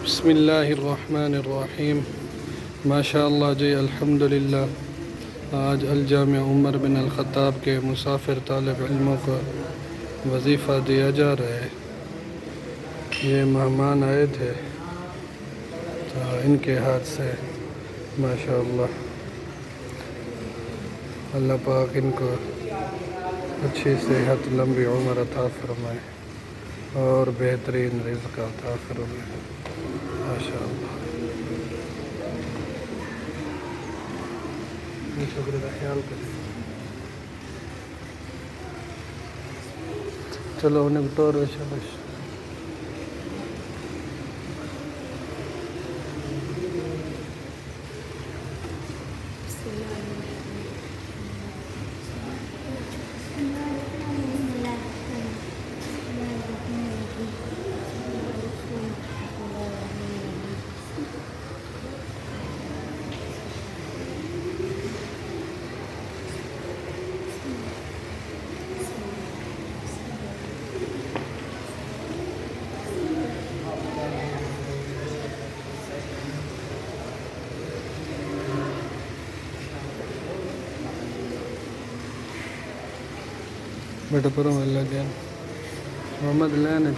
बिस्मिल्लाहिर्रहमानिर्रहीम। माशाअल्लाह जी, अल्हम्दुलिल्लाह। आज अल जामिया उमर बिन अल ख़त्ताब के मुसाफिर तालिब इल्मों को वजीफ़ा दिया जा रहा है। ये मेहमान आए थे तो इनके हाथ से माशाअल्लाह अल्लाह पाक इनको अच्छी सेहत, लंबी उम्र अता फरमाए और बेहतरीन रिज़्क़ अता फरमाए माशाअल्लाह। शुक्र का ख्याल करें। चलो उन्हें टोर शाबाश। बेटा पर अल्लाह के मोहम्मद लेने